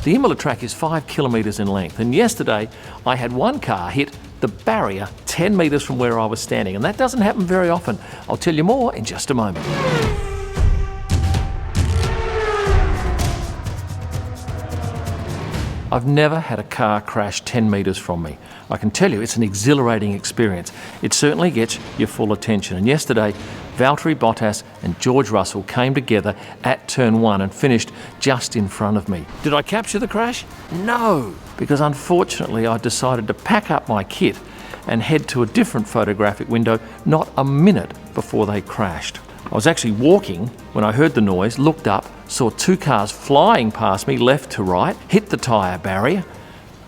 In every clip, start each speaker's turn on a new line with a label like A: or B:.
A: The Imola track is 5 kilometres in length, and yesterday I had one car hit the barrier 10 metres from where I was standing, and that doesn't happen very often. I'll tell you more in just a moment. I've never had a car crash 10 metres from me. I can tell you it's an exhilarating experience. It certainly gets your full attention. And yesterday, Valtteri Bottas and George Russell came together at turn 1 and finished just in front of me. Did I capture the crash? No, because unfortunately I decided to pack up my kit and head to a different photographic window not a minute before they crashed. I was actually walking when I heard the noise, looked up, saw 2 cars flying past me left to right, hit the tyre barrier.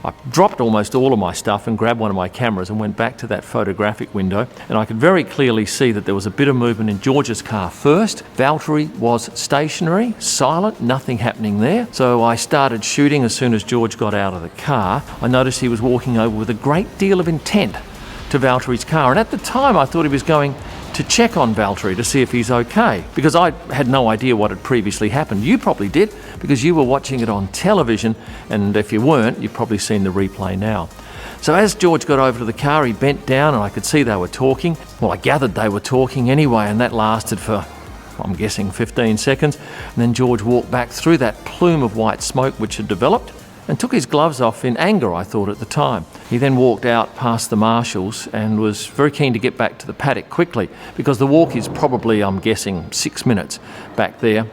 A: I dropped almost all of my stuff and grabbed one of my cameras and went back to that photographic window, and I could very clearly see that there was a bit of movement in George's car first. Valtteri was stationary, silent, nothing happening there. So I started shooting as soon as George got out of the car. I noticed he was walking over with a great deal of intent to Valtteri's car, and at the time I thought he was going to check on Valtteri to see if he's okay, because I had no idea what had previously happened. You probably did, because you were watching it on television, and if you weren't, you've probably seen the replay now. So as George got over to the car, he bent down and I could see they were talking. Well, I gathered they were talking anyway, and that lasted for, I'm guessing, 15 seconds. And then George walked back through that plume of white smoke which had developed and took his gloves off in anger, I thought at the time. He then walked out past the marshals and was very keen to get back to the paddock quickly, because the walk is probably, I'm guessing, 6 minutes back there.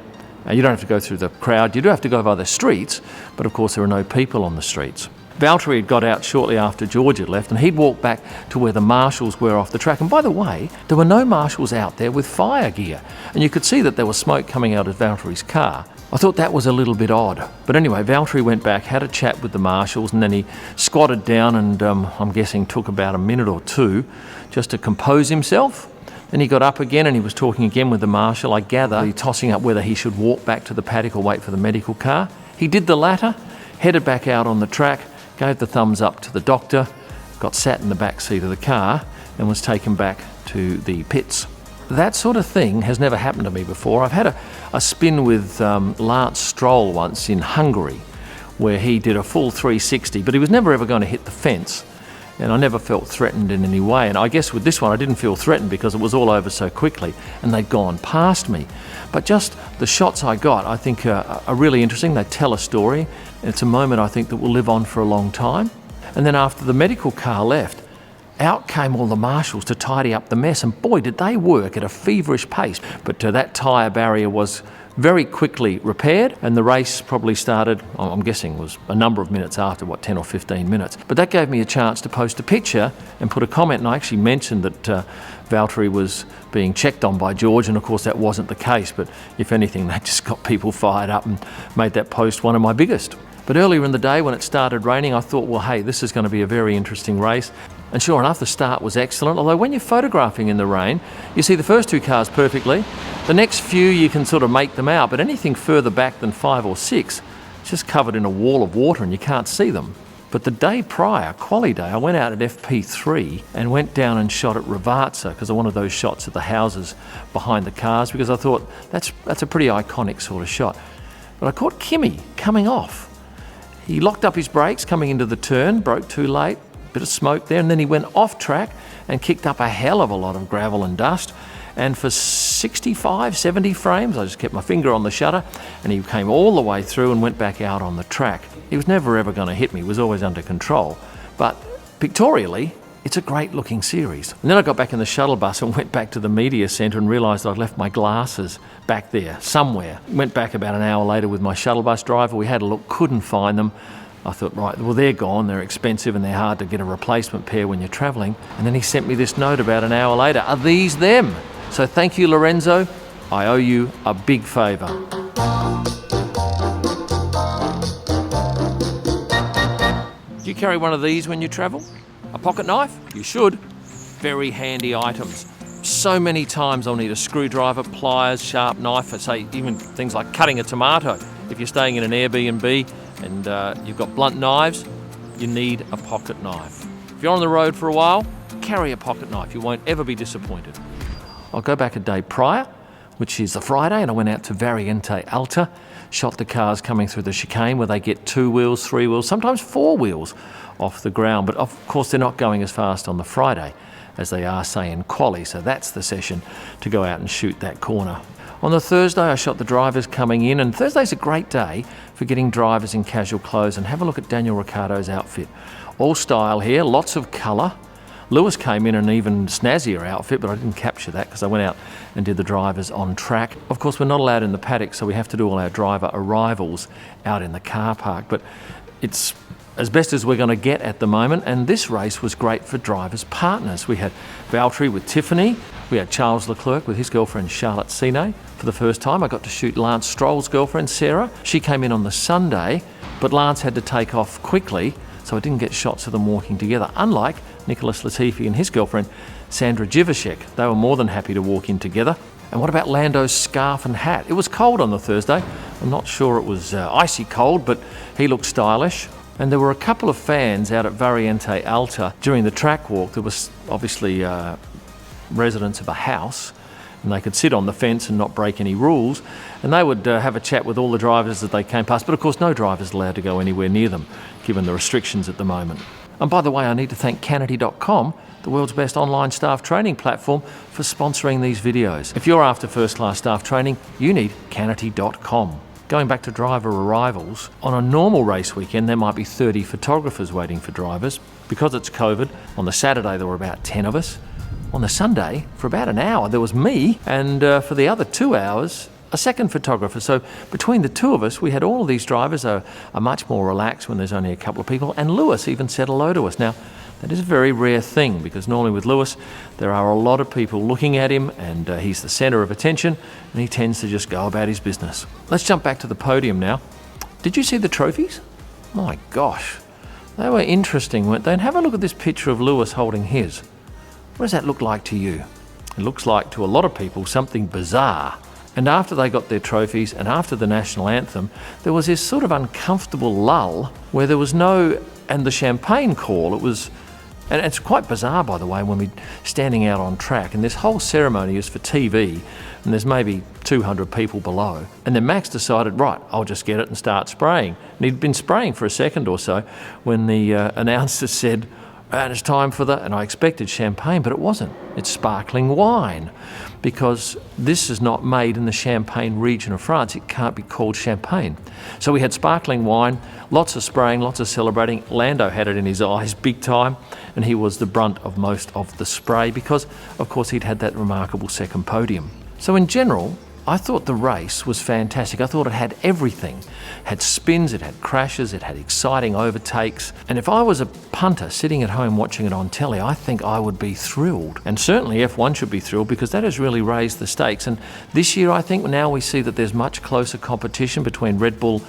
A: You don't have to go through the crowd, you do have to go by the streets, but of course there are no people on the streets. Valtteri had got out shortly after George had left, and he'd walked back to where the marshals were off the track. And by the way, there were no marshals out there with fire gear, and you could see that there was smoke coming out of Valtteri's car. I thought that was a little bit odd. But anyway, Valtteri went back, had a chat with the marshals, and then he squatted down and I'm guessing took about a minute or two just to compose himself. Then he got up again and he was talking again with the marshal. I gather tossing up whether he should walk back to the paddock or wait for the medical car. He did the latter, headed back out on the track, gave the thumbs up to the doctor, got sat in the back seat of the car and was taken back to the pits. That sort of thing has never happened to me before. I've had a spin with Lance Stroll once in Hungary, where he did a full 360, but he was never ever going to hit the fence, and I never felt threatened in any way. And I guess with this one I didn't feel threatened because it was all over so quickly and they'd gone past me. But just the shots I got, I think are really interesting. They tell a story. It's a moment I think that will live on for a long time. And then after the medical car left, out came all the marshals to tidy up the mess, and boy did they work at a feverish pace. But that tyre barrier was very quickly repaired, and the race probably started, I'm guessing was a number of minutes after, 10 or 15 minutes. But that gave me a chance to post a picture and put a comment, and I actually mentioned that Valtteri was being checked on by George, and of course that wasn't the case, but if anything that just got people fired up and made that post one of my biggest. But earlier in the day when it started raining, I thought, well, hey, this is going to be a very interesting race. And sure enough, the start was excellent, although when you're photographing in the rain, you see the first 2 cars perfectly. The next few you can sort of make them out, but anything further back than 5 or 6, it's just covered in a wall of water and you can't see them. But the day prior, quali day, I went out at FP3 and went down and shot at Ravazza because I wanted those shots of the houses behind the cars, because I thought that's a pretty iconic sort of shot. But I caught Kimi coming off. He locked up his brakes coming into the turn, broke too late, bit of smoke there, and then he went off track and kicked up a hell of a lot of gravel and dust. And for 65, 70 frames, I just kept my finger on the shutter, and he came all the way through and went back out on the track. He was never ever going to hit me, he was always under control. But pictorially, it's a great looking series. And then I got back in the shuttle bus and went back to the media centre and realised I'd left my glasses back there somewhere. Went back about an hour later with my shuttle bus driver. We had a look, couldn't find them. I thought, right, well, they're gone, they're expensive and they're hard to get a replacement pair when you're travelling. And then he sent me this note about an hour later. Are these them? So thank you, Lorenzo. I owe you a big favour. Do you carry one of these when you travel? A pocket knife? You should. Very handy items. So many times I'll need a screwdriver, pliers, sharp knife, and say even things like cutting a tomato. If you're staying in an Airbnb and you've got blunt knives, you need a pocket knife. If you're on the road for a while, carry a pocket knife. You won't ever be disappointed. I'll go back a day prior, which is a Friday, and I went out to Variante Alta, shot the cars coming through the chicane where they get 2 wheels, 3 wheels, sometimes 4 wheels off the ground. But of course they're not going as fast on the Friday as they are, say, in quali, so that's the session to go out and shoot that corner. On the Thursday, I shot the drivers coming in, and Thursday's a great day for getting drivers in casual clothes. And have a look at Daniel Ricciardo's outfit. All style here, lots of colour. Lewis came in an even snazzier outfit, but I didn't capture that because I went out and did the drivers on track. Of course, we're not allowed in the paddock, so we have to do all our driver arrivals out in the car park, but it's as best as we're going to get at the moment. And this race was great for drivers' partners. We had Valtteri with Tiffany, we had Charles Leclerc with his girlfriend Charlotte Sine for the first time. I got to shoot Lance Stroll's girlfriend Sarah. She came in on the Sunday, but Lance had to take off quickly, so I didn't get shots of them walking together, unlike Nicholas Latifi and his girlfriend Sandra Jivashek. They were more than happy to walk in together. And what about Lando's scarf and hat? It was cold on the Thursday. I'm not sure it was icy cold, but he looked stylish. And there were a couple of fans out at Variante Alta during the track walk. There was obviously residents of a house, and they could sit on the fence and not break any rules, and they would have a chat with all the drivers as they came past. But of course no driver's allowed to go anywhere near them given the restrictions at the moment. And by the way, I need to thank Canity.com, the world's best online staff training platform, for sponsoring these videos. If you're after first class staff training, you need Canity.com. Going back to driver arrivals, on a normal race weekend there might be 30 photographers waiting for drivers. Because it's COVID, on the Saturday there were about 10 of us. On the Sunday, for about an hour, there was me, and for the other 2 hours, a second photographer. So between the two of us, we had all of these drivers are much more relaxed when there's only a couple of people, and Lewis even said hello to us. Now, that is a very rare thing, because normally with Lewis, there are a lot of people looking at him, and he's the centre of attention, and he tends to just go about his business. Let's jump back to the podium now. Did you see the trophies? My gosh, they were interesting, weren't they? And have a look at this picture of Lewis holding his. What does that look like to you? It looks like, to a lot of people, something bizarre. And after they got their trophies and after the national anthem, there was this sort of uncomfortable lull where there was no, and the champagne call, it was, and it's quite bizarre, by the way, when we're standing out on track, and this whole ceremony is for TV, and there's maybe 200 people below. And then Max decided, right, I'll just get it and start spraying. And he'd been spraying for a second or so when the announcer said, and it's time for and I expected champagne, but it wasn't. It's sparkling wine, because this is not made in the Champagne region of France. It can't be called champagne. So we had sparkling wine, lots of spraying, lots of celebrating. Lando had it in his eyes big time, and he was the brunt of most of the spray because, of course, he'd had that remarkable second podium. So in general, I thought the race was fantastic. I thought it had everything. It had spins, it had crashes, it had exciting overtakes. And if I was a punter sitting at home watching it on telly, I think I would be thrilled. And certainly F1 should be thrilled, because that has really raised the stakes. And this year, I think now we see that there's much closer competition between Red Bull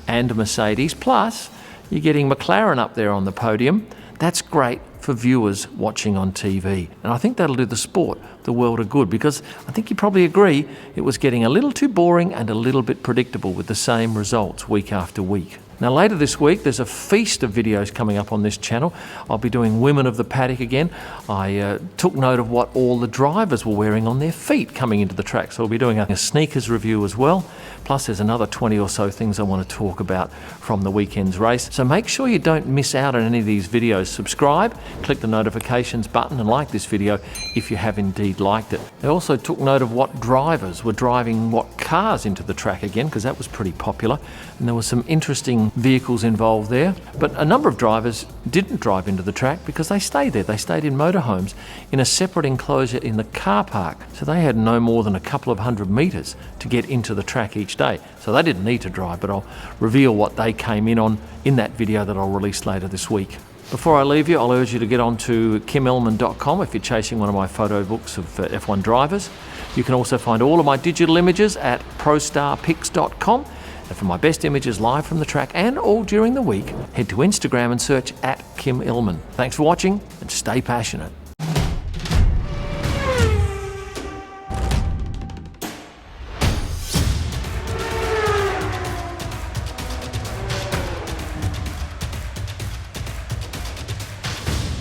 A: and Mercedes. Plus, you're getting McLaren up there on the podium. That's great for viewers watching on TV. And I think that'll do the sport the world of good, because I think you probably agree it was getting a little too boring and a little bit predictable with the same results week after week. Now later this week there's a feast of videos coming up on this channel. I'll be doing Women of the Paddock again. I took note of what all the drivers were wearing on their feet coming into the track, so we'll be doing a sneakers review as well. Plus there's another 20 or so things I want to talk about from the weekend's race. So make sure you don't miss out on any of these videos. Subscribe, click the notifications button, and like this video if you have indeed liked it. I also took note of what drivers were driving what cars into the track again, because that was pretty popular, and there were some interesting vehicles involved there. But a number of drivers didn't drive into the track because they stayed there. They stayed in motorhomes in a separate enclosure in the car park, so they had no more than a couple of 100 metres to get into the track each day, so they didn't need to drive. But I'll reveal what they came in on in that video that I'll release later this week. Before I leave you, I'll urge you to get on to kimillman.com if you're chasing one of my photo books of F1 drivers. You can also find all of my digital images at prostarpics.com. And for my best images live from the track and all during the week, head to Instagram and search @KimIllman. Thanks for watching, and stay passionate.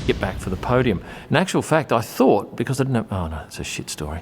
A: Get back for the podium. In actual fact, I thought, because I didn't know, oh no, it's a shit story.